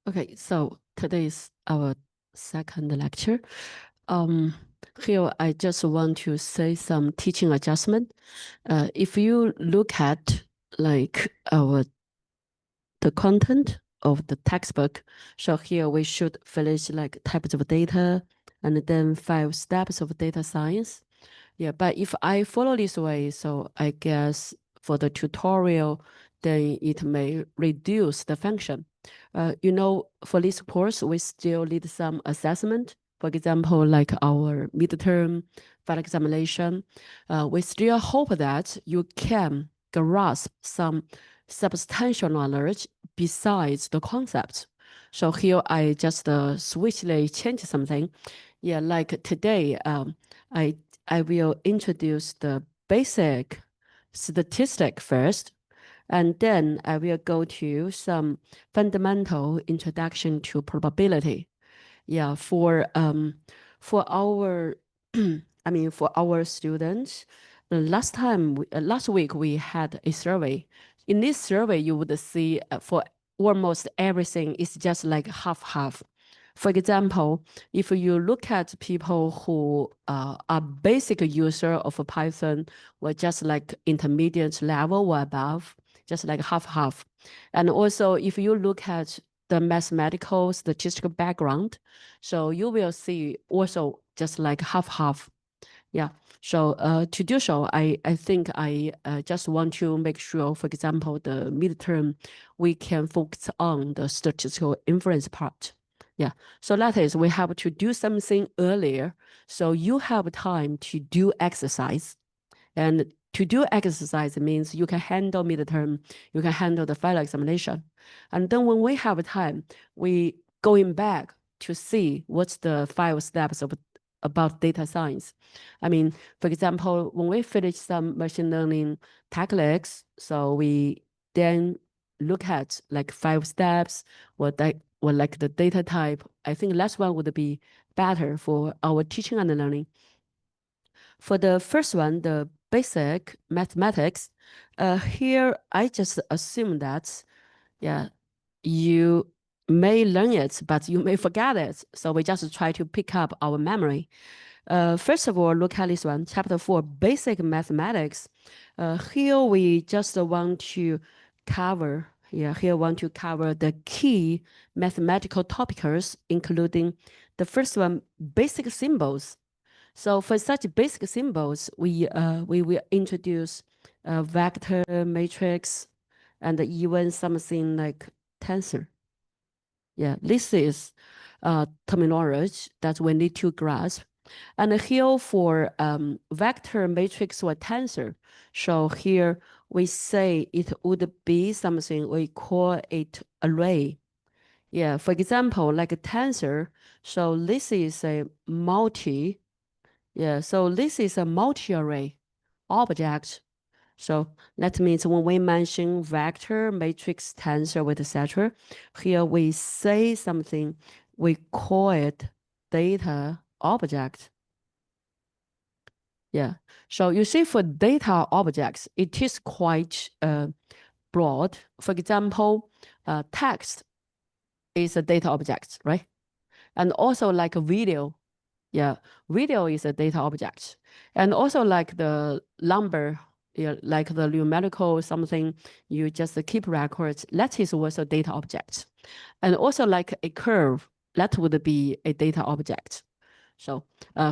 Okay, so today is our second lecture. Here I just want to say some teaching adjustment. If you look at like the content of the textbook, so here we should finish like types of data and then 5 steps of data science. Yeah, but if I follow this way, so I guess for the tutorial, then it may reduce the function. For this course, we still need some assessment. For example, like our midterm final examination. We still hope that you can grasp some substantial knowledge besides the concepts. So here I just switchly change something. Yeah, like today, I will introduce the basic statistic first, and then I will go to some fundamental introduction to probability. Yeah, for our for our students, last week we had a survey. In this survey, you would see for almost everything, it's just like half-half. For example, if you look at people who are basic user of Python or just like intermediate level or above, just like half-half. And also, if you look at the mathematical statistical background, so you will see also just like half-half. Yeah. So to do so, I think I just want to make sure, for example, the midterm, we can focus on the statistical inference part. Yeah. So that is, we have to do something earlier. So you have time to do exercise. And to do exercise means you can handle midterm, you can handle the final examination. And then when we have time, we going back to see what's the 5 steps about data science. I mean, for example, when we finish some machine learning techniques, so we then look at like 5 steps or like the data type. I think last one would be better for our teaching and learning. For the first one, the basic mathematics, here I just assume that, yeah, you may learn it, but you may forget it. So we just try to pick up our memory. First of all, look at this one, chapter 4, basic mathematics. Here we just want to cover, the key mathematical topics, including the first one, basic symbols. So for such basic symbols, we will introduce a vector matrix and even something like tensor. Yeah, this is terminology that we need to grasp. And here for vector matrix or tensor, so here we say it would be something we call it array. Yeah, for example, like a tensor, so this is a multi. Yeah, so this is a multi-array object. So that means when we mention vector, matrix, tensor, with etc., here we say something, we call it data object. Yeah, so you see for data objects, it is quite broad. For example, text is a data object, right? And also like a video. Yeah, video is a data object. And also like the number, yeah, like the numerical something, you just keep records, that is also data object. And also like a curve, that would be a data object. So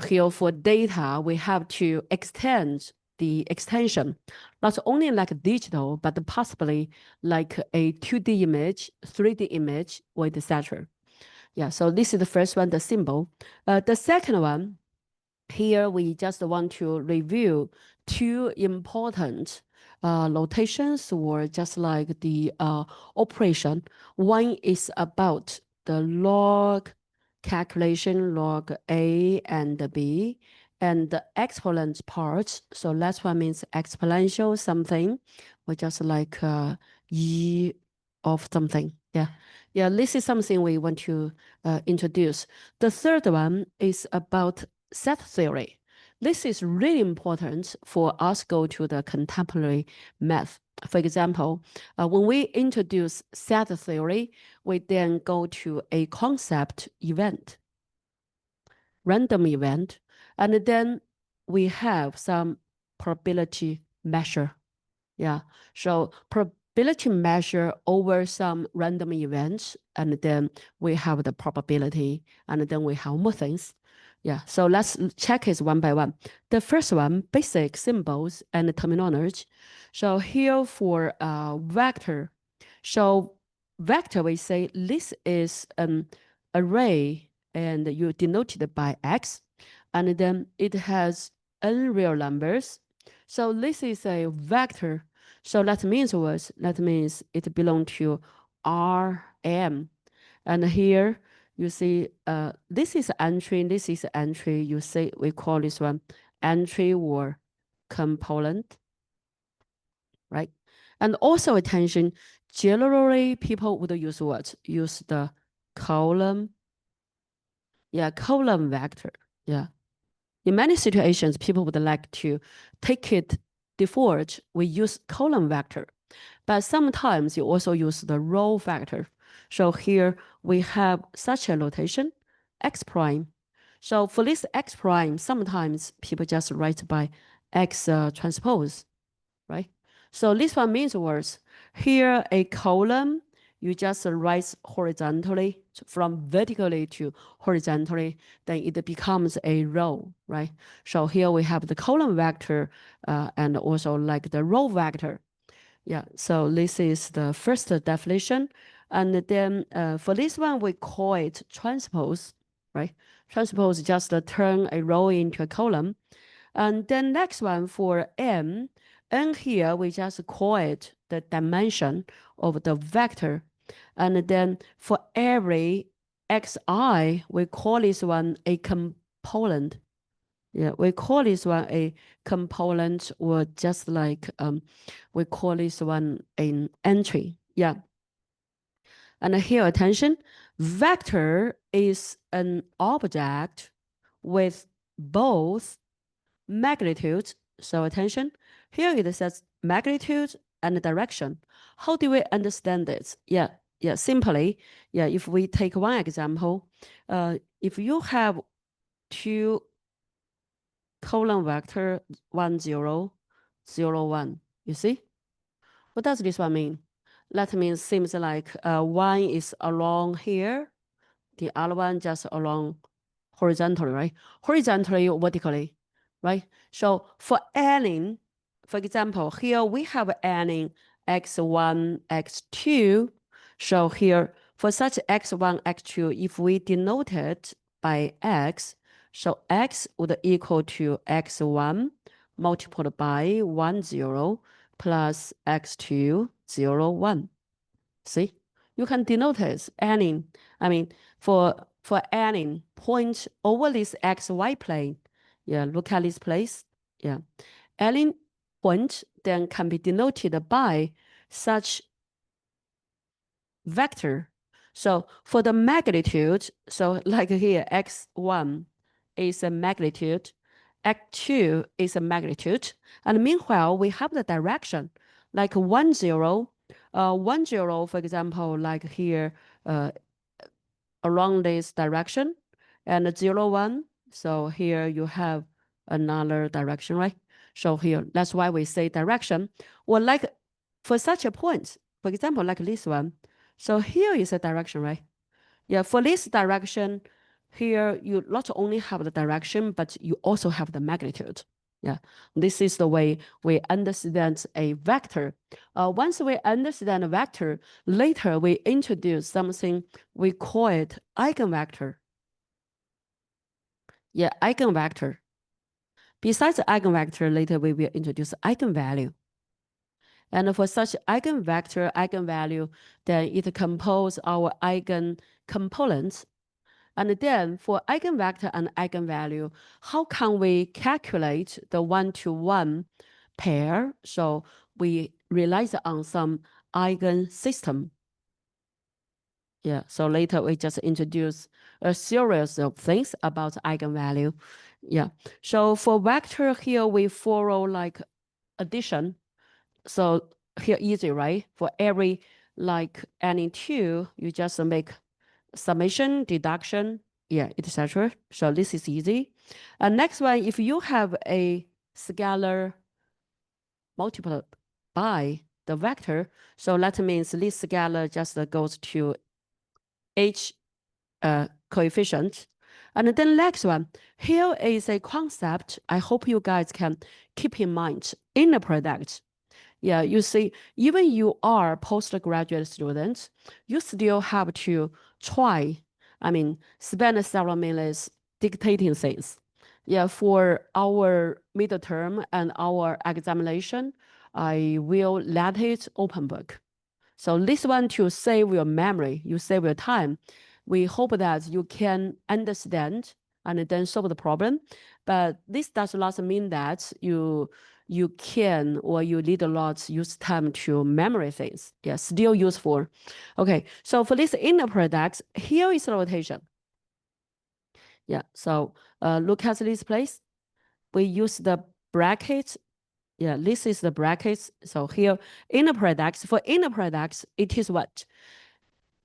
here for data, we have to extend the extension, not only like digital, but possibly like a 2D image, 3D image, or etc. Yeah, so this is the first one, the symbol. The second one, here we just want to review 2 important notations or just like the operation. One is about the log calculation, log A and B, and the exponent part. So that one means exponential something, or just like E of something. Yeah. Yeah, this is something we want to introduce. The third one is about set theory. This is really important for us go to the contemporary math. For example, when we introduce set theory, we then go to a concept event, random event, and then we have some probability measure. Yeah, so probability measure over some random events, and then we have the probability, and then we have more things. Yeah, so let's check it one by one. The first one, basic symbols and terminology. So here for vector. So vector, we say this is an array and you denote it by x, and then it has n real numbers. So this is a vector. So that means what? That means it belongs to Rm. And here you see this is entry, this is entry. You see we call this one entry or component, right? And also attention, generally people would use what? Use the column. Yeah, column vector. Yeah. In many situations, people would like to take it default. We use column vector, but sometimes you also use the row vector. So here we have such a notation, x prime. So for this x prime, sometimes people just write by x transpose, right? So this one means words. Here a column, you just write horizontally from vertically to horizontally, then it becomes a row, right? So here we have the column vector and also like the row vector. Yeah, so this is the first definition. And then for this one, we call it transpose, right? Transpose just turn a row into a column. And then next one for n here, we just call it the dimension of the vector. And then for every xi, we call this one a component. Yeah, we call this one a component, or just like we call this one an entry. Yeah. And here, attention, vector is an object with both magnitude. So attention, here it says magnitude and direction. How do we understand this? Yeah, simply, if we take one example, if you have two column vector 1, 0, 0, 1, you see? What does this one mean? That means seems like one is along here, the other one just along horizontally, right? Horizontally, vertically, right? So for adding, for example, here we have adding x1, x2. So here for such x1, x2, if we denote it by x, so x would equal to x1 multiplied by 1, 0 plus x2, 0, 1. See, you can denote as adding. I mean, for adding point over this xy plane. Yeah, look at this place. Yeah, adding point then can be denoted by such vector. So for the magnitude, so like here, x1 is a magnitude, x2 is a magnitude, and meanwhile we have the direction, like 1, 0, 1, 0, for example, like here, along this direction, and 0, 1. So here you have another direction, right? So here, that's why we say direction. Or like for such a point, for example, like this one. So here is a direction, right? Yeah, for this direction, here you not only have the direction, but you also have the magnitude. Yeah, this is the way we understand a vector. Once we understand a vector, later we introduce something, we call it eigenvector. Yeah, eigenvector. Besides eigenvector, later we will introduce eigenvalue. And for such eigenvector, eigenvalue, then it composes our eigencomponents. And then for eigenvector and eigenvalue, how can we calculate the one-to-one pair? So we rely on some eigensystem. Yeah, so later we just introduce a series of things about eigenvalue. Yeah, so for vector here, we follow like addition. So here easy, right? For every like any two, you just make summation, deduction, yeah, etc. So this is easy. And next one, if you have a scalar multiplied by the vector, so that means this scalar just goes to each coefficient. And then next one, here is a concept I hope you guys can keep in mind in the product. Yeah, you see, even you are postgraduate students, you still have to try, spend several minutes dictating things. Yeah, for our midterm and our examination, I will let it open book. So this one to save your memory, you save your time. We hope that you can understand and then solve the problem. But this does not mean that you can or you need a lot use time to memory things. Yeah, still useful. Okay, so for this inner products, here is the rotation. Yeah, so look at this place. We use the bracket. Yeah, this is the brackets. So here, inner products, for inner products, it is what?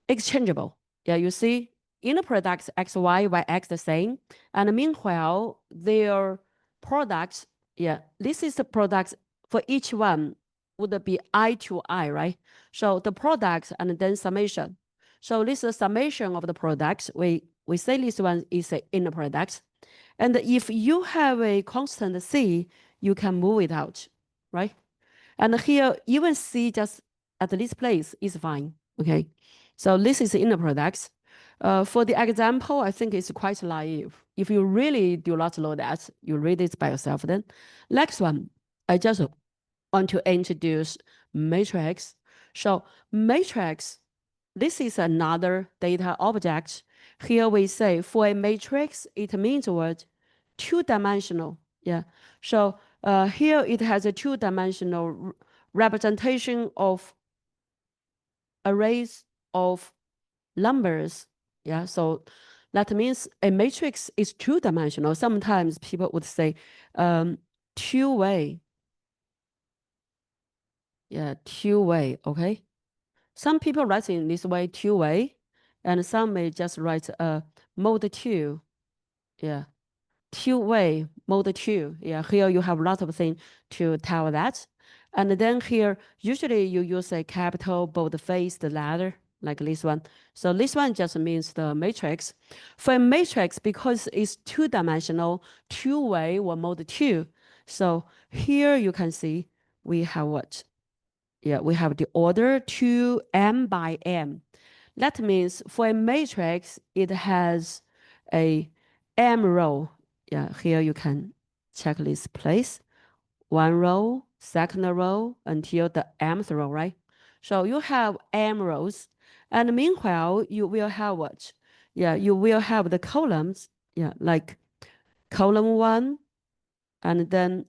Exchangeable. Yeah, you see, inner products XY, YX the same. And meanwhile, their products, yeah, this is the products for each one would be I to I, right? So the products and then summation. So this is summation of the products. We say this one is an inner product. And if you have a constant C, you can move it out, right? And here, even C just at this place is fine, okay? So this is inner products. For the example, I think it's quite naive. If you really do not know that, you read it by yourself then. Next one, I just want to introduce matrix. So matrix, this is another data object. Here we say for a matrix, it means what? Two-dimensional. Yeah. So here it has a two-dimensional representation of arrays of numbers. Yeah. So that means a matrix is two-dimensional. Sometimes people would say two-way. Yeah, two-way. Okay. Some people write in this way, two-way, and some may just write mode two. Yeah, two-way, mode two. Yeah, here you have a lot of things to tell that. And then here, usually you use a capital bold-faced letter like this one. So this one just means the matrix. For a matrix, because it's two-dimensional, two-way or mode two. So here you can see we have what? Yeah, we have the order 2m by m. That means for a matrix, it has a m row. Yeah, here you can check this place. One row, second row, until the mth row, right? So you have m rows. And meanwhile, you will have what? Yeah, you will have the columns. Yeah, like column 1, and then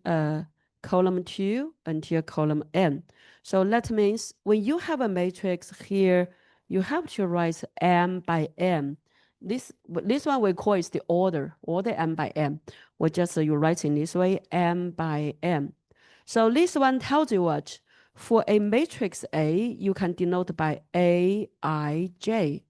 column 2 until column n. So that means when you have a matrix here, you have to write m by m. This one we call is the order m by m. Or just you write in this way, m by m. So this one tells you what? For a matrix A, you can denote by Aij.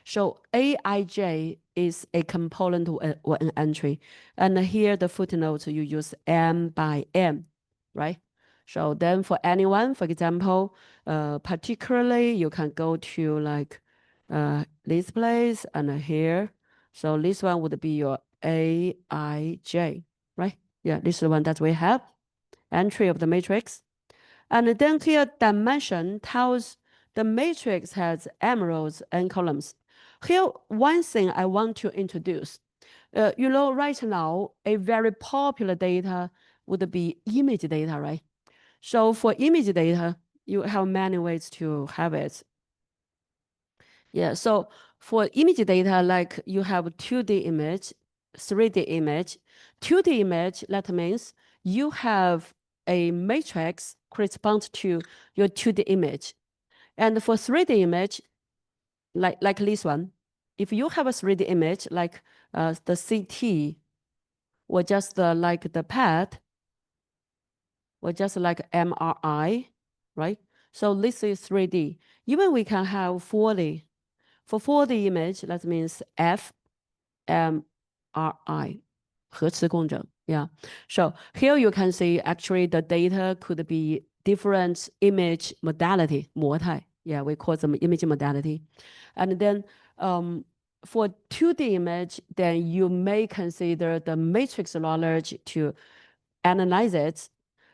So Aij is a component or an entry. And here the footnote, you use m by m, right? So then for anyone, for example, particularly you can go to like this place and here. So this one would be your Aij, right? Yeah, this is the one that we have, entry of the matrix. And then here dimension tells the matrix has m rows and columns. Here, one thing I want to introduce. Right now, a very popular data would be image data, right? So for image data, you have many ways to have it. Yeah, so for image data, like you have 2D image, 3D image. 2D image, that means you have a matrix corresponds to your 2D image. And for 3D image, like this one, if you have a 3D image, like the CT, or just like the PET, or just like MRI, right? So this is 3D. Even we can have 4D. For 4D image, that means fMRI, 核磁共振. Yeah. So here you can see actually the data could be different image modality, 模态. Yeah, we call them image modality. And then for 2D image, then you may consider the matrix knowledge to analyze it.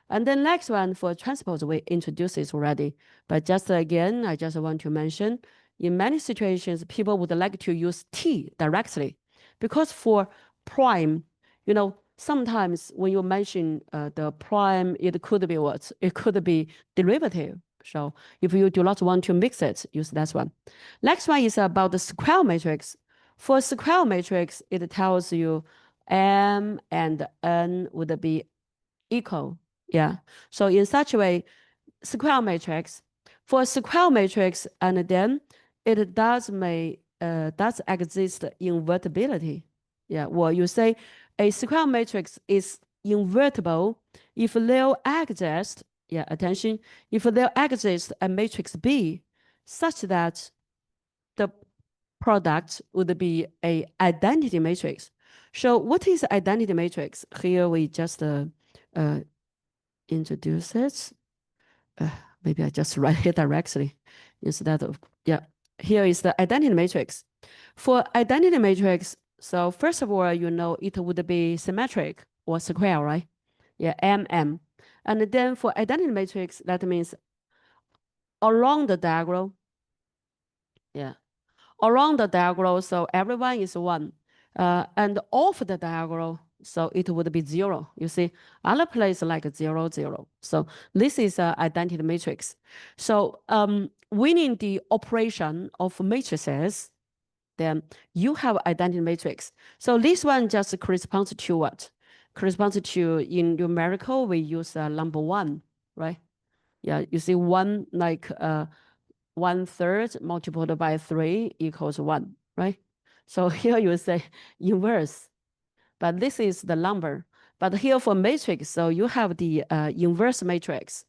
And then next one for transpose, we introduced this already. But just again, I just want to mention, in many situations, people would like to use T directly. Because for prime, you know, sometimes when you mention the prime, it could be what? It could be derivative. So if you do not want to mix it, use that one. Next one is about the square matrix. For square matrix, it tells you M and N would be equal. Yeah. So in such a way, square matrix, for square matrix, and then it does exist invertibility. Yeah. Well, you say a square matrix is invertible if there exists, yeah, attention, if there exists a matrix B such that the product would be a identity matrix. So what is identity matrix? Here we just introduce it. Maybe I just write it directly instead of, yeah. Here is the identity matrix. For identity matrix, so first of all, you know, it would be symmetric or square, right? Yeah, MM. And then for identity matrix, that means around the diagonal, yeah, around the diagonal, so everyone is 1. And off the diagonal, so it would be 0. You see, other place like 0, 0. So this is an identity matrix. So winning the operation of matrices, then you have identity matrix. So this one just corresponds to what? Corresponds to, in numerical, we use number 1, right? Yeah, you see 1 like 1/3 multiplied by 3 equals 1, right? So here you say inverse, but this is the number. But here for matrix, so you have the inverse matrix.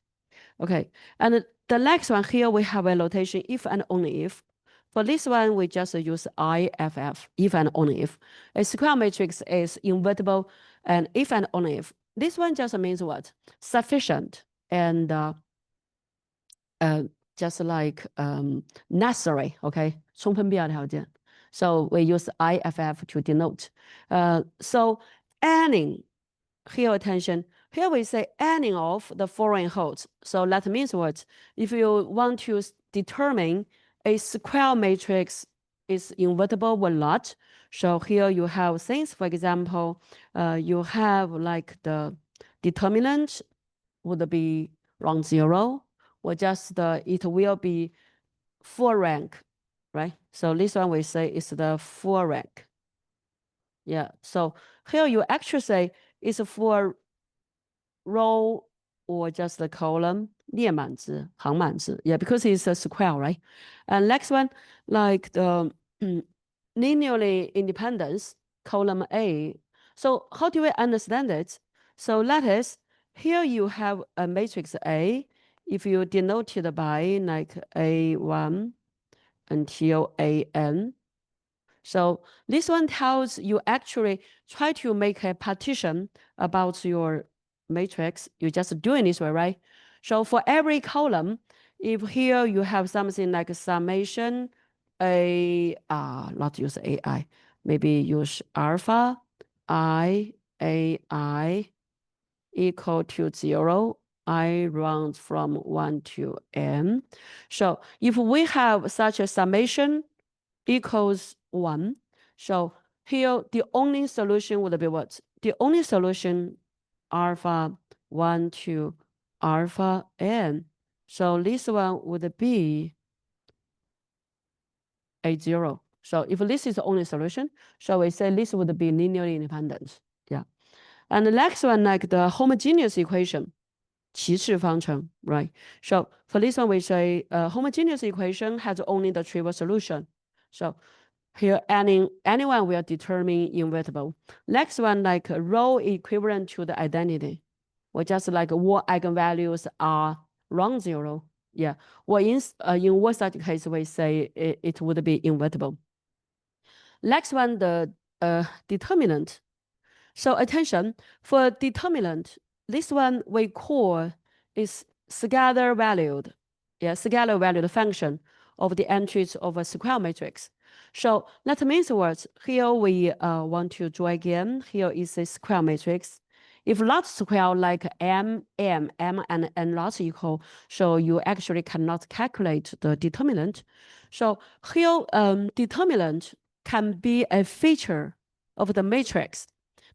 Okay, and the next one here we have a notation if and only if. For this one, we just use IFF, if and only if. A square matrix is invertible, and if and only if. This one just means what? Sufficient and just like necessary, okay? 充分必要条件. So we use IFF to denote. So any, here attention, here we say any of the following holds. So that means what? If you want to determine a square matrix is invertible or not, so here you have things, for example, you have like the determinant would be around 0, or just it will be 4 rank, right? So this one we say is the 4 rank. Yeah, so here you actually say it's for row or just the column, 列满字, 行满字. Yeah, because it's a square, right? And next one, like the linearly independence, column A. So how do we understand it? So that is, here you have a matrix A, if you denote it by like A1 until AN. So this one tells you actually try to make a partition about your matrix. You just do it this way, right? So for every column, if here you have something like a summation, not use AI, maybe use alpha, AI equal to 0, I round from 1 to n. So if we have such a summation equals 1, so here the only solution would be what? The only solution alpha 1 to alpha n. So this one would be A0. So if this is the only solution, so we say this would be linearly independent. Yeah. And the next one, like the homogeneous equation, 齐次方程, right? So for this one, we say homogeneous equation has only the trivial solution. So here, anyone will determine invertible. Next one, like rho equivalent to the identity, or just like what eigenvalues are non-zero. Yeah. Or in worst such case, we say it would be invertible. Next one, the determinant. So attention, for determinant, this one we call is scalar valued. Yeah, scalar valued function of the entries of a square matrix. So that means what? Here we want to draw again. Here is a square matrix. If lot square like m, and n lots equal, so you actually cannot calculate the determinant. So here determinant can be a feature of the matrix.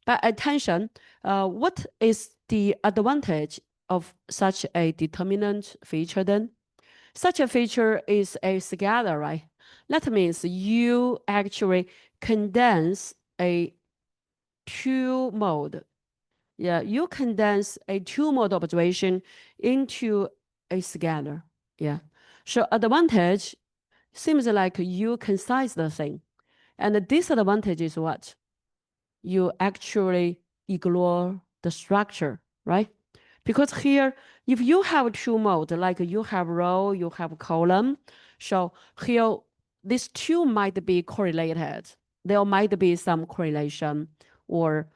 But attention, what is the advantage of such a determinant feature then? Such a feature is a scalar, right? That means you actually condense a two-mode. Yeah, you condense a two-mode observation into a scalar. Yeah. So advantage seems like you concise the thing. And the disadvantage is what? You actually ignore the structure, right? Because here, if you have two modes, like you have row, you have column, so here, these two might be correlated. There might be some correlation or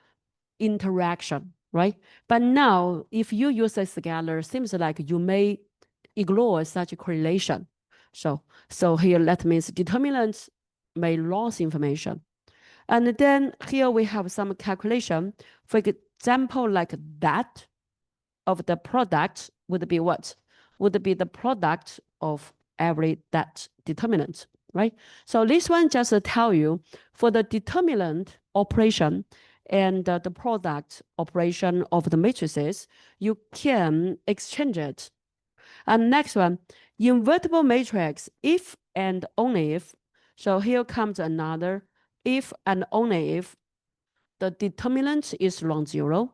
interaction, right? But now, if you use a scalar, seems like you may ignore such correlation. So here, that means determinants may lose information. And then here we have some calculation. For example, like that of the product would be what? Would be the product of every that determinant, right? So this one just tell you for the determinant operation and the product operation of the matrices, you can exchange it. And next one, invertible matrix, if and only if. So here comes another if and only if the determinant is non-zero.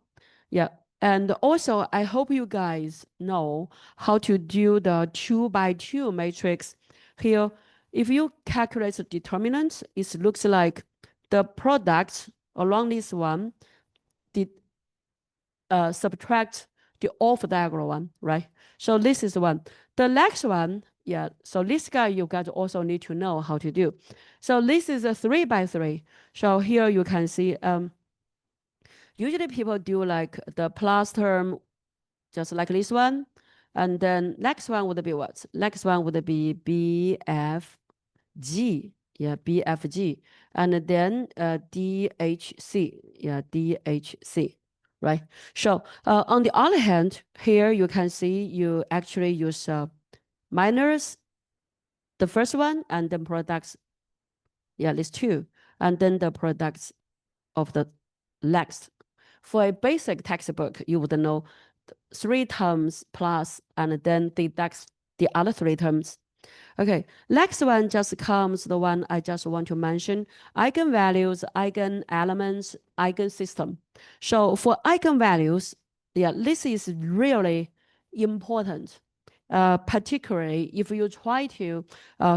Yeah. And also, I hope you guys know how to do the 2x2 matrix. Here, if you calculate the determinant, it looks like the product along this one did subtract the off diagonal one, right? So this is one. The next one, yeah, so this guy you guys also need to know how to do. So this is a 3x3. So here you can see usually people do like the plus term, just like this one. And then next one would be what? Next one would be BFG. Yeah, BFG. And then DHC. Yeah, DHC. Right. So on the other hand, here you can see you actually use minus the first one and then products. Yeah, these two. And then the products of the next. For a basic textbook, you would know 3 terms plus and then deduct the other 3 terms. Okay, next one just comes the one I just want to mention, eigenvalues, eigenelements, eigensystem. So for eigenvalues, yeah, this is really important, particularly if you try to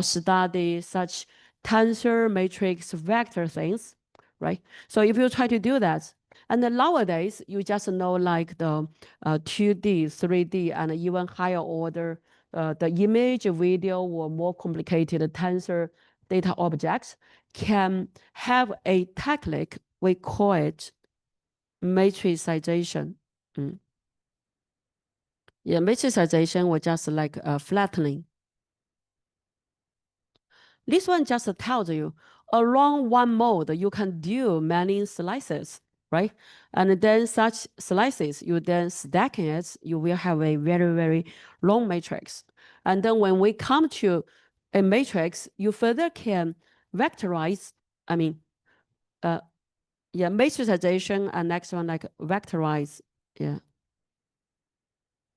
study such tensor matrix vector things, right? So if you try to do that, and then nowadays, you just know like the 2D, 3D, and even higher order, the image, video, or more complicated tensor data objects can have a technique, we call it matricization. Yeah, matricization was just like flattening. This one just tells you along one mode, you can do many slices, right? And then such slices, you then stack it, you will have a very, very long matrix. And then when we come to a matrix, you further can vectorize, yeah, matricization, and next one like vectorize, yeah,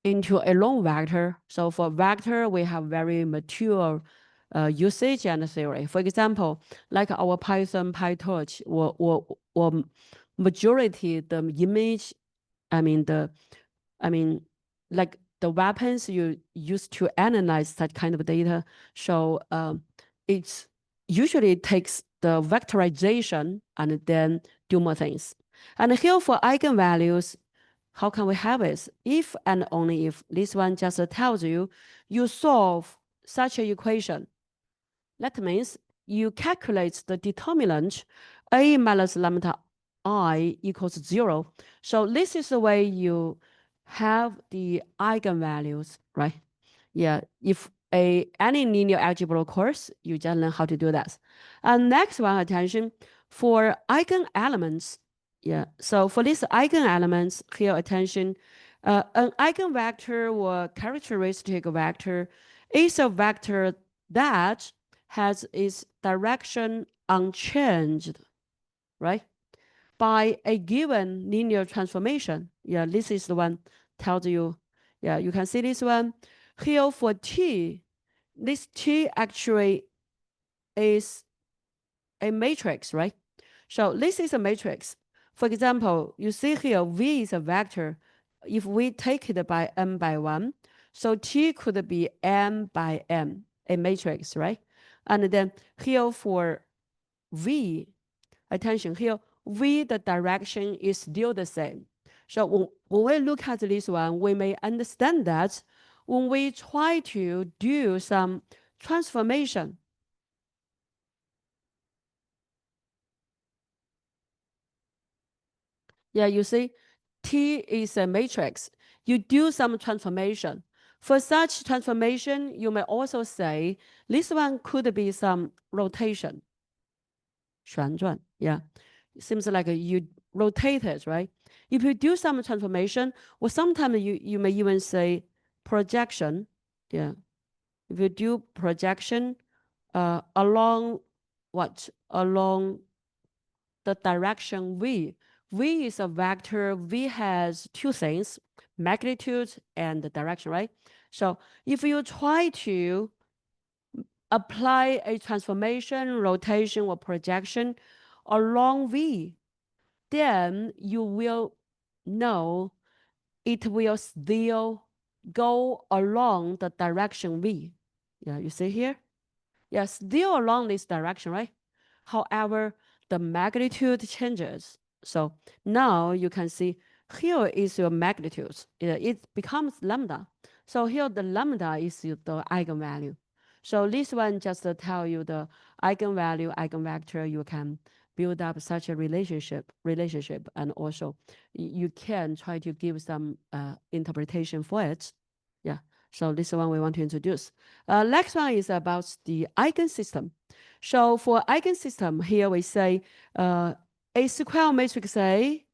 into a long vector. So for vector, we have very mature usage and theory. For example, like our Python, PyTorch, or majority the image, like the weapons you use to analyze that kind of data. So it's usually takes the vectorization and then do more things. And here for eigenvalues, how can we have it? If and only if this one just tells you solve such an equation. That means you calculate the determinant a minus lambda I equals 0. So this is the way you have the eigenvalues, right? Yeah, if any linear algebra course, you just learn how to do that. And next one, attention, for eigenelements. Yeah, so for these eigenelements, here, attention, an eigenvector or characteristic vector is a vector that has its direction unchanged, right? By a given linear transformation. Yeah, this is the one tells you. Yeah, you can see this one. Here for T, this T actually is a matrix, right? So this is a matrix. For example, you see here V is a vector. If we take it by n by 1, so T could be n by n, a matrix, right? And then here for V, attention here, V, the direction is still the same. So when we look at this one, we may understand that when we try to do some transformation, yeah, you see, T is a matrix. You do some transformation. For such transformation, you may also say this one could be some rotation, 旋转, yeah. It seems like you rotate it, right? If you do some transformation, or sometimes you may even say projection, yeah. If you do projection along what? Along the direction V. V is a vector. V has two things, magnitude and the direction, right? So if you try to apply a transformation, rotation, or projection along V, then you will know it will still go along the direction V. Yeah, you see here? Yeah, still along this direction, right? However, the magnitude changes. So now you can see here is your magnitude. It becomes lambda. So here the lambda is the eigenvalue. So this one just tell you the eigenvalue, eigenvector. You can build up such a relationship, and also you can try to give some interpretation for it. Yeah. So this one we want to introduce. Next one is about the eigensystem. So for eigensystem, here we say a square matrix A,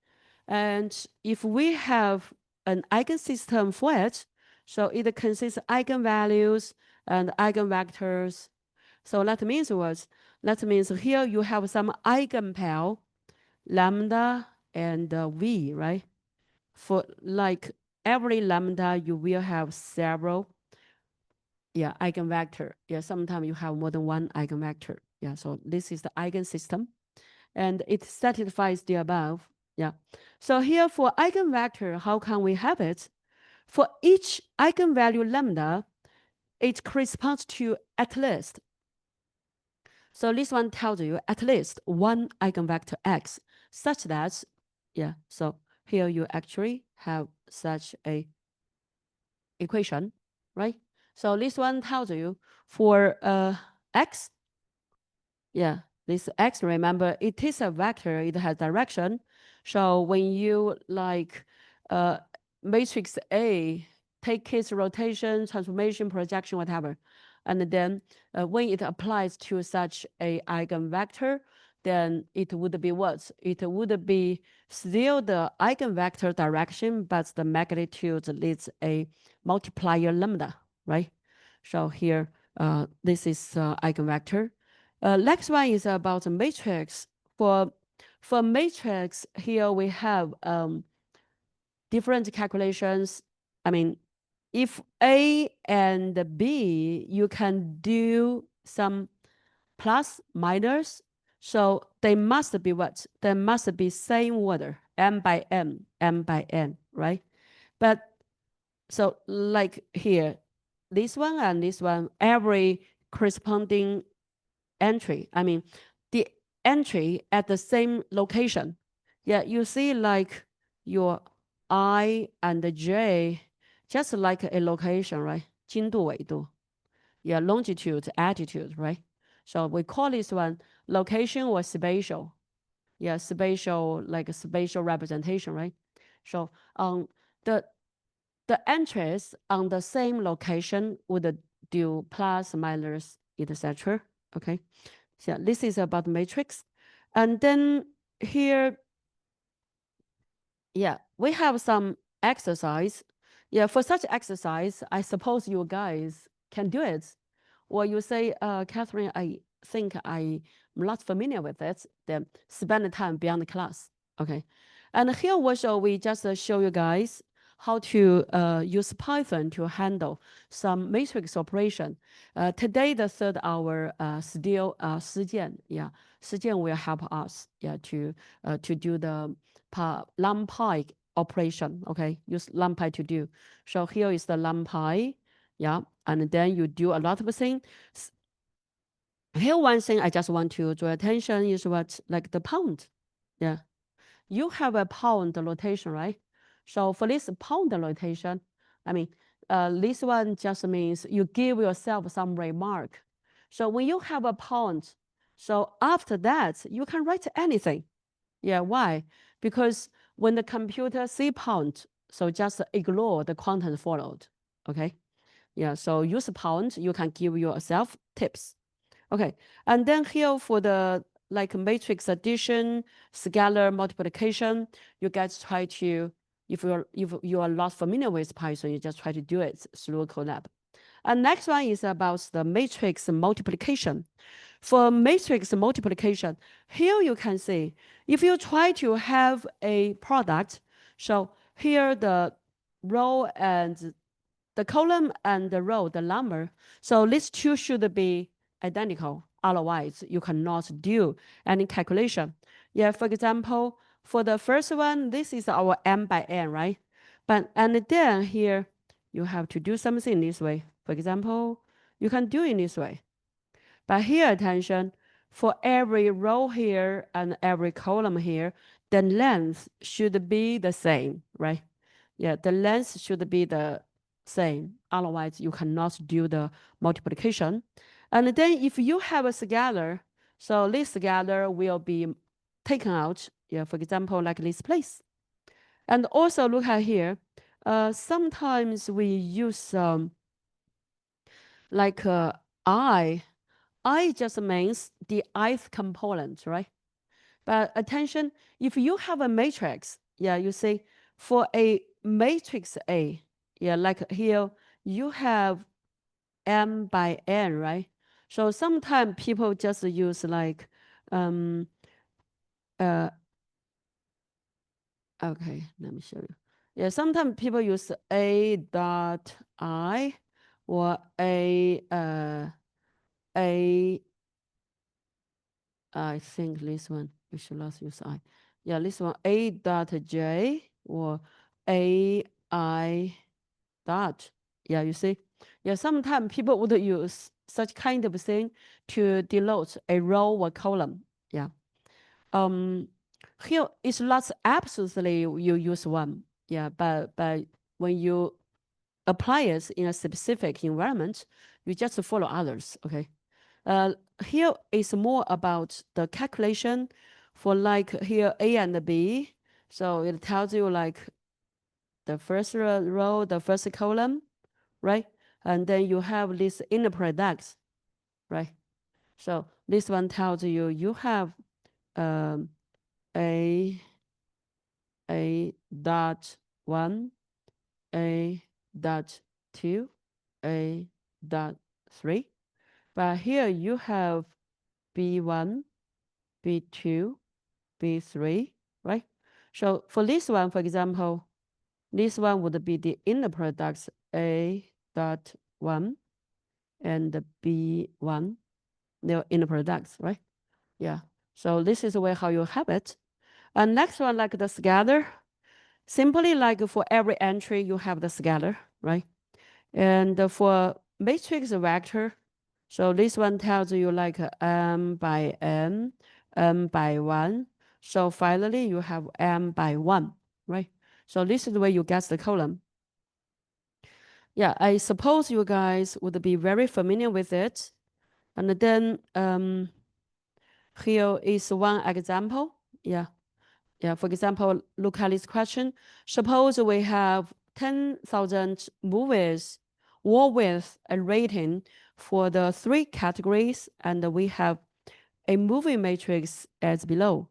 and if we have an eigensystem for it, so it consists of eigenvalues and eigenvectors. So that means what? That means here you have some eigenpair, lambda and V, right? For like every lambda, you will have several eigenvector. Yeah, sometimes you have more than one eigenvector. Yeah, so this is the eigensystem, and it satisfies the above. Yeah. So here for eigenvector, how can we have it? For each eigenvalue lambda, it corresponds to at least. So this one tells you at least one eigenvector x, such that, yeah, so here you actually have such a equation, right? So this one tells you for x, yeah, this x, remember, it is a vector, it has direction. So when you like matrix A, take its rotation, transformation, projection, whatever, and then when it applies to such a eigenvector, then it would be what? It would be still the eigenvector direction, but the magnitude leads a multiplier lambda, right? So here, this is eigenvector. Next one is about the matrix. For matrix, here we have different calculations. I mean, if A and B, you can do some plus, minus. So they must be what? They must be same order, m by n, right? But so like here, this one and this one, every corresponding entry, I mean, the entry at the same location. Yeah, you see like your I and J, just like a location, right? 经度纬度. Yeah, longitude, attitude, right? So we call this one location or spatial. Yeah, spatial, like a spatial representation, right? So the entries on the same location would do plus, minus, etc. Okay. So this is about matrix. And then here, yeah, we have some exercise. Yeah, for such exercise, I suppose you guys can do it. Or you say, Catherine, I think I'm not familiar with it, then spend the time beyond the class. Okay. And here also, we just show you guys how to use Python to handle some matrix operation. Today, the third hour, still 实践, yeah, 实践 will help us, yeah, to do the NumPy operation. Okay, use NumPy to do. So here is the NumPy, yeah, and then you do a lot of things. Here, one thing I just want to draw attention is what, like the pound, yeah. You have a pound rotation, right? So for this pound rotation, I mean, this one just means you give yourself some remark. So when you have a pound, so after that, you can write anything. Yeah, why? Because when the computer see pound, so just ignore the content followed, okay? Yeah, so use pound, you can give yourself tips. Okay, and then here for the like matrix addition, scalar multiplication, you guys try to, if you are not familiar with Python, you just try to do it through Colab. And next one is about the matrix multiplication. For matrix multiplication, here you can see, if you try to have a product, so here the row and the column and the row, the number, so these two should be identical. Otherwise, you cannot do any calculation. Yeah, for example, for the first one, this is our m by n, right? But and then here, you have to do something this way. For example, you can do it this way. But here, attention, for every row here and every column here, the length should be the same, right? Yeah, the length should be the same. Otherwise, you cannot do the multiplication. And then if you have a scalar, so this scalar will be taken out, yeah, for example, like this place. And also look at here, sometimes we use like I just means the ith component, right? But attention, if you have a matrix, yeah, you see for a matrix A, yeah, like here you have m by n, right? So sometimes people just use like okay, let me show you. Yeah, sometimes people use a dot I or a I think this one we should not use I. Yeah, this one a dot j or a I dot. Yeah, you see. Yeah, sometimes people would use such kind of thing to denote a row or column. Yeah. Here it's not absolutely you use one. Yeah, but when you apply it in a specific environment, you just follow others. Okay. Here is more about the calculation for like here A and B. So it tells you like the first row, the first column, right? And then you have this inner product, right? So this one tells you you have um, a dot 1, a dot 2, a dot 3. But here you have B1, B2, B3, right? So for this one, for example, this one would be the inner products A dot 1 and B1, they're inner products, right? Yeah. So this is the way how you have it. And next one, like the scalar, simply like for every entry, you have the scalar, right? And for matrix vector, so this one tells you like m by n, m by 1. So finally, you have m by 1, right? So this is the way you get the column. Yeah, I suppose you guys would be very familiar with it. And then here is one example. Yeah. For example, look at this question. Suppose we have 10,000 movies, all with a rating for the 3 categories, and we have a movie matrix as below.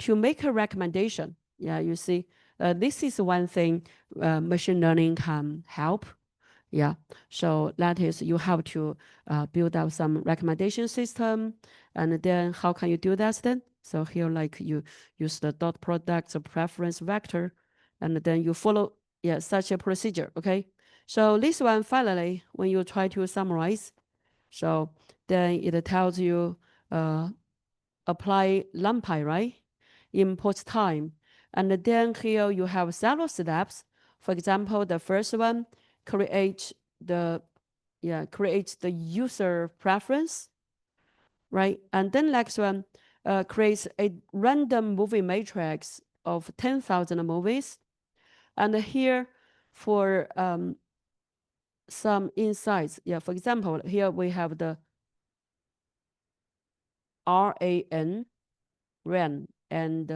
To make a recommendation, you see, this is one thing machine learning can help. So that is, you have to build up some recommendation system, and then how can you do that then? So here, like, you use the dot product preference vector, and then you follow such a procedure. Okay, so this one finally, when you try to summarize, so then it tells you apply NumPy, right? Import time. And then here you have several steps. For example, the first one, create the user preference, right? And then next one, creates a random movie matrix of 10,000 movies. And here for some insights, for example, here we have the RAN, ran, and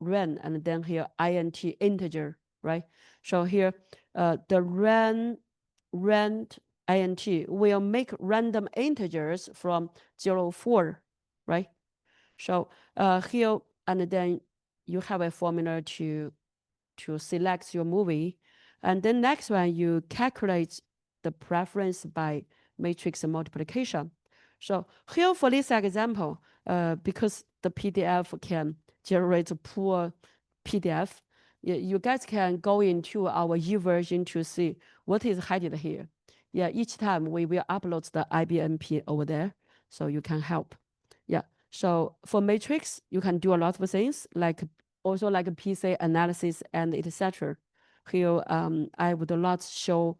ran, and then here int integer, right? So here the ran int will make random integers from 0, 4, right? So here, and then you have a formula to select your movie, and then next one you calculate the preference by matrix multiplication. So here for this example, because the PDF can generate poor PDF, you guys can go into our version to see what is hidden here. Each time we will upload the IBMP over there, so you can help. So for matrix, you can do a lot of things, like also like a PC analysis and etc. Here, I would not show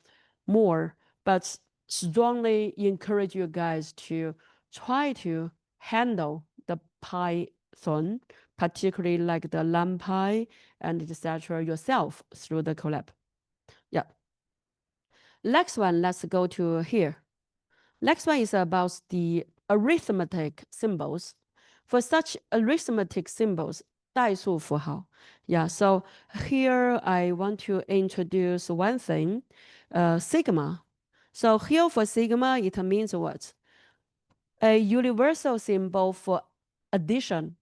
more, but strongly encourage you guys to try to handle the Python, particularly like the NumPy and etc. yourself through the collab. Next one, let's go to here. Next one is about the arithmetic symbols. For such arithmetic symbols, 代数符号. So here I want to introduce one thing, sigma. So here for sigma, it means what? A universal symbol for addition.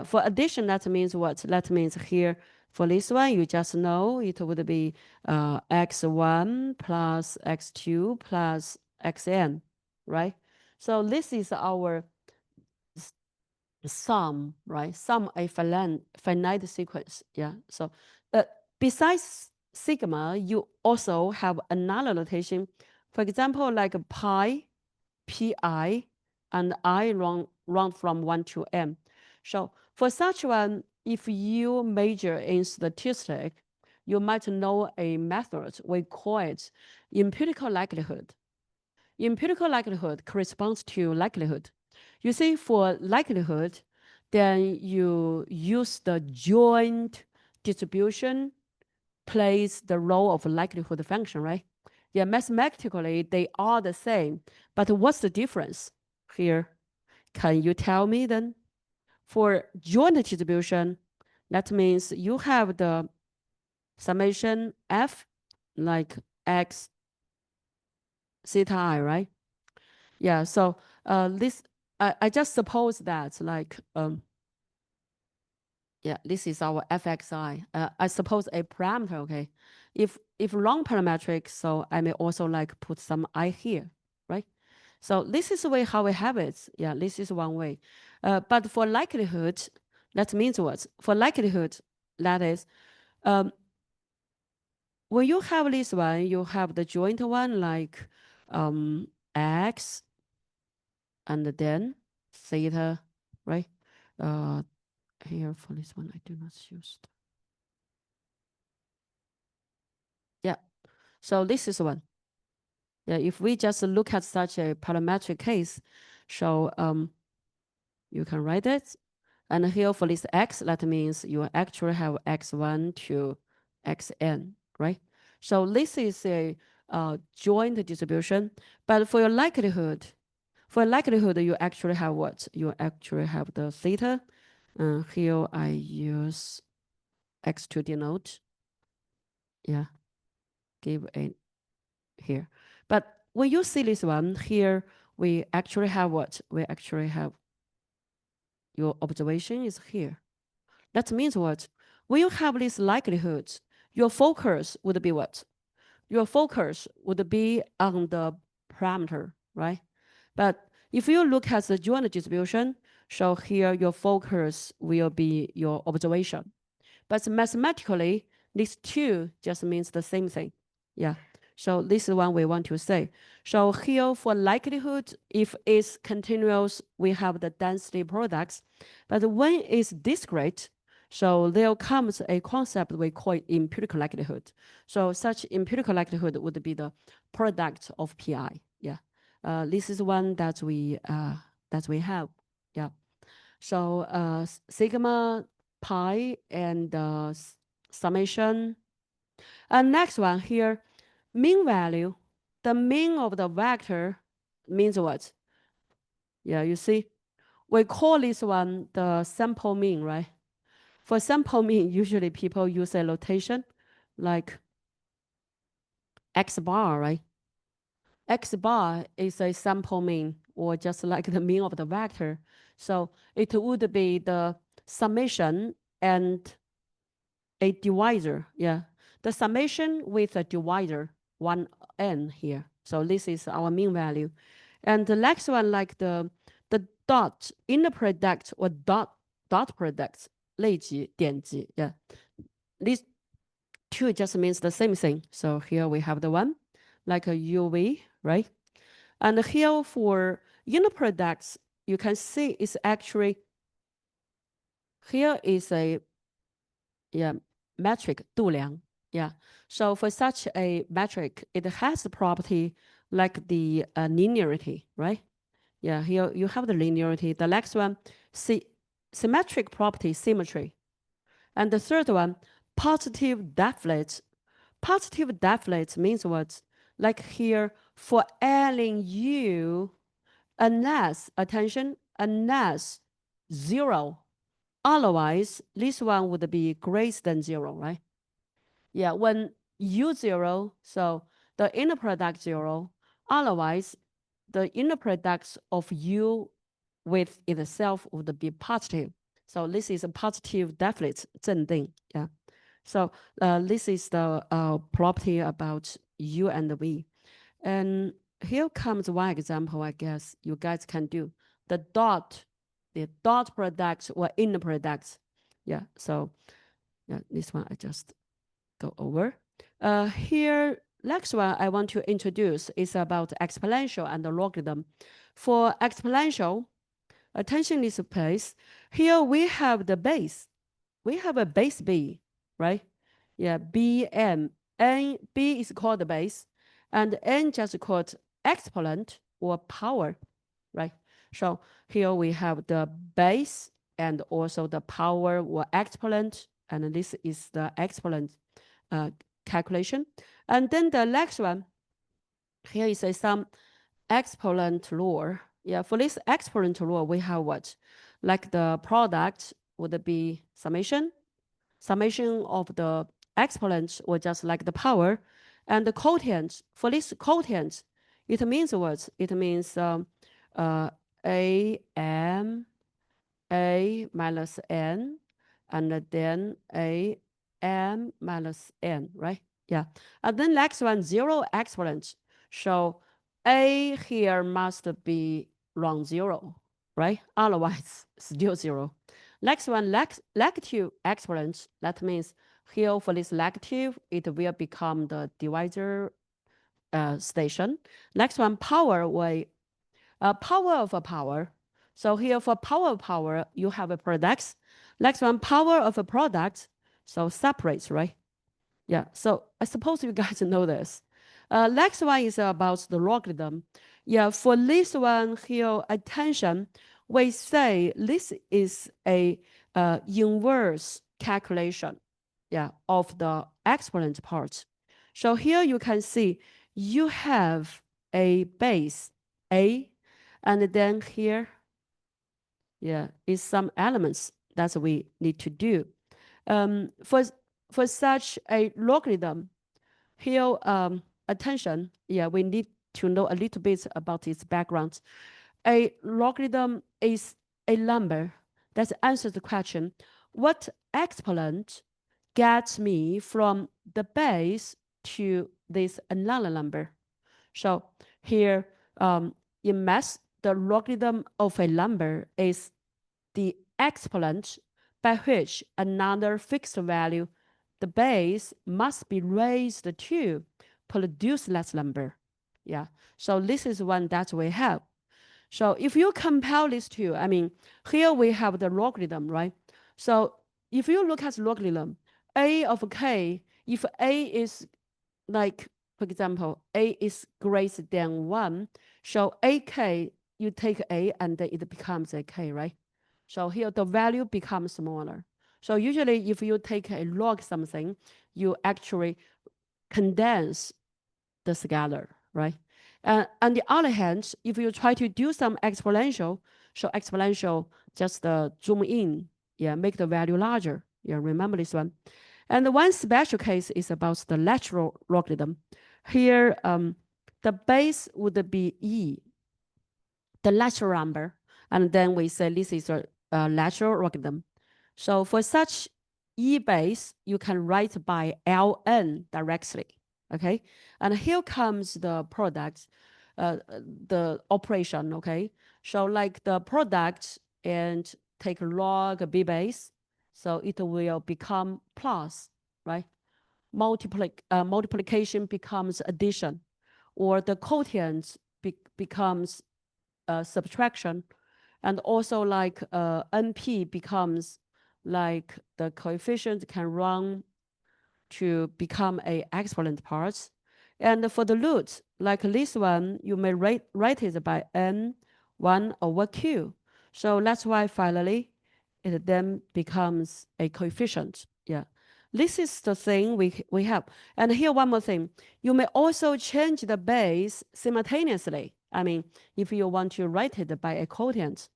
For addition, that means what? That means here, for this one, you just know it would be x1 plus x2 plus xn, right? So this is our sum, right? Sum a finite sequence. So besides sigma, you also have another notation. For example, like pi, pi, and I run from 1 to m. So for such one, if you major in statistics, you might know a method. We call it empirical likelihood. Empirical likelihood corresponds to likelihood. You see, for likelihood, then you use the joint distribution plays the role of likelihood function, right? Mathematically, they are the same. But what's the difference here? Can you tell me then? For joint distribution, that means you have the summation f, like x theta I, right? So this, I just suppose that, like, this is our fxi. I suppose a parameter, okay? If long parametric, so I may also like put some I here, right? So this is the way how we have it. This is one way. But for likelihood, that means what? For likelihood, that is, when you have this one, you have the joint one, like x and then theta, right? Here for this one, I do not use. So this is one. If we just look at such a parametric case, so you can write it. And here for this x, that means you actually have x1 to xn, right? So this is a joint distribution, but for your likelihood, you actually have what? You actually have the theta. Here I use x to denote. Yeah, give a here. But when you see this one here, we actually have what? We actually have your observation is here. That means what? When you have these likelihoods, your focus would be what? Your focus would be on the parameter, right? But if you look at the joint distribution, so here your focus will be your observation. But mathematically, these two just means the same thing. Yeah. So this is one we want to say. So here for likelihood, if it's continuous, we have the density products. But when it's discrete, so there comes a concept we call empirical likelihood. So such empirical likelihood would be the product of PI. Yeah. This is one that we have. Yeah. So sigma pi and summation. And next one here, mean value. The mean of the vector means what? Yeah, you see, we call this one the sample mean, right? For sample mean, usually people use a notation like x bar, right? X bar is a sample mean, or just like the mean of the vector. So it would be the summation and a divisor. Yeah, the summation with a divisor, 1n here. So this is our mean value. And the next one, like the dot inner product or dot product, 类积, 点积. Yeah, these two just means the same thing. So here we have the one, like a UV, right? And here for inner products, you can see it's actually, here is a metric 度量. Yeah. So for such a metric, it has a property like the linearity, right? Yeah, here you have the linearity. The next one, symmetric property, symmetry. And the third one, positive deflate. Positive deflate means what? Like here, for adding U, unless, attention, unless 0. Otherwise, this one would be greater than 0, right? Yeah, when U 0, so the inner product 0. Otherwise, the inner product of U with itself would be positive. So this is a positive deflate, 正定. Yeah. So this is the property about U and V. And here comes one example, I guess you guys can do. The dot products or inner products. Yeah, so yeah, this one I just go over. Here, next one I want to introduce is about exponential and the logarithm. For exponential, attention this place. Here we have the base. We have a base B, right? Yeah, Bm. N, B is called the base, and N just called exponent or power, right? So here we have the base and also the power or exponent, and this is the exponent calculation. And then the next one, here is some exponent law. Yeah, for this exponent law, we have what? Like the product would be summation of the exponents, or just like the power, and the quotient. For this quotient, it means what? It means a minus n, and then a m minus n, right? Yeah. And then next one, 0 exponent. So a here must be wrong 0, right? Otherwise, still 0. Next one, negative exponent. That means here for this negative, it will become the divisor station. Next one, power way. Power of a power. So here for power of power, you have a product. Next one, power of a product. So separates, right? Yeah. So I suppose you guys know this. Next one is about the logarithm. Yeah. For this one here, attention. We say this is a inverse calculation. of the exponent part. So here you can see you have a base A, and then here, is some elements that we need to do. For such a logarithm, here, attention, we need to know a little bit about its background. A logarithm is a number that answers the question, what exponent gets me from the base to this another number? So here, in math, the logarithm of a number is the exponent by which another fixed value, the base, must be raised to produce that number. So this is one that we have. So if you compare these two, I mean, here we have the logarithm, right? So if you look at logarithm, a of k, if a is like, for example, a is greater than 1, so ak, you take a and it becomes a k, right? So here the value becomes smaller. So usually if you take a log something, you actually condense the scalar, right? On the other hand, if you try to do some exponential, so exponential just zoom in, make the value larger. Remember this one. And one special case is about the natural logarithm. Here, the base would be e, the natural number, and then we say this is a natural logarithm. So for such e base, you can write by ln directly. Okay, and here comes the product, the operation. Okay, so like the product and take log b base, so it will become plus, right? Multiplication becomes addition, or the quotient becomes subtraction, and also like NP becomes like the coefficient can run to become a exponent parts. And for the root, like this one, you may write it by n 1 over q. So that's why finally it then becomes a coefficient. This is the thing we have. And here one more thing. You may also change the base simultaneously. I mean, if you want to write it by a quotient.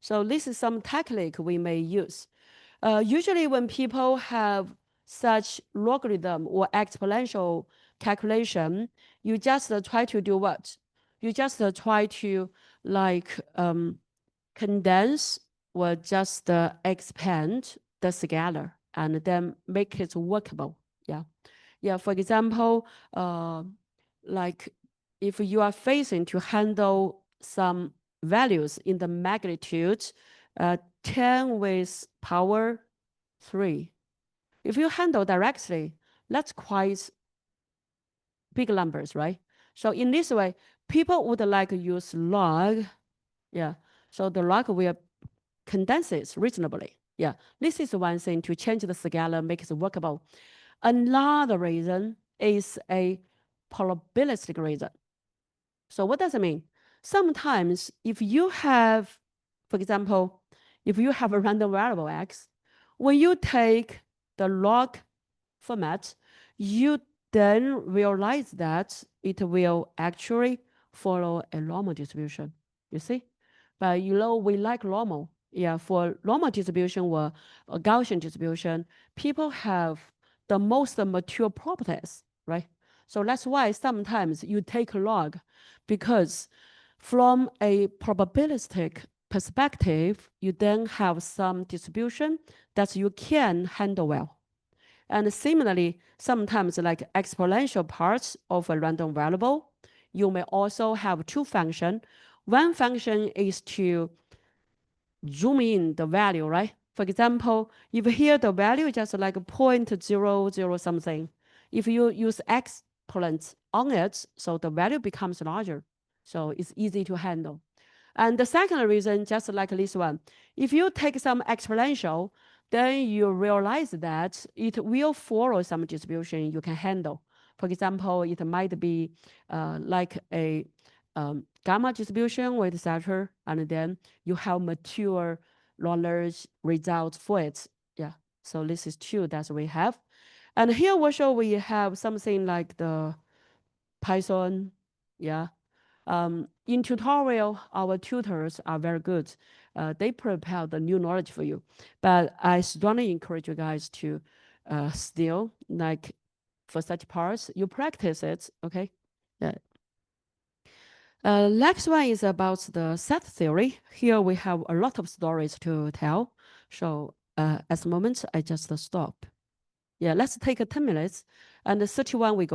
So this is some technique we may use. Usually when people have such logarithm or exponential calculation, you just try to do what? You just try to like condense or just expand the scalar and then make it workable. For example, like if you are facing to handle some values in the magnitude 10 with power 3. If you handle directly, that's quite big numbers, right? So in this way, people would like to use log. So the log will condense it reasonably. This is one thing to change the scalar, make it workable. Another reason is a probabilistic reason. So what does it mean? Sometimes if you have, for example, if you have a random variable x, when you take the log format, you then realize that it will actually follow a normal distribution. You see? But we like normal. For normal distribution or a Gaussian distribution, people have the most mature properties, right? So that's why sometimes you take log, because from a probabilistic perspective, you then have some distribution that you can handle well. And similarly, sometimes like exponential parts of a random variable, you may also have two functions. One function is to zoom in the value, right? For example, if here the value is just like 0.00 something, if you use exponents on it, so the value becomes larger. So it's easy to handle. And the second reason, just like this one, if you take some exponential, then you realize that it will follow some distribution you can handle. For example, it might be like a gamma distribution with etc. And then you have mature knowledge results for it. So this is two that we have. And here also we have something like the Python. Yeah. In tutorial, our tutors are very good. They prepare the new knowledge for you. But I strongly encourage you guys to still, like for such parts, you practice it, okay? Yeah. Next one is about the set theory. Here we have a lot of stories to tell. So at the moment, I just stop. Yeah, let's take 10 minutes. And the 31 we go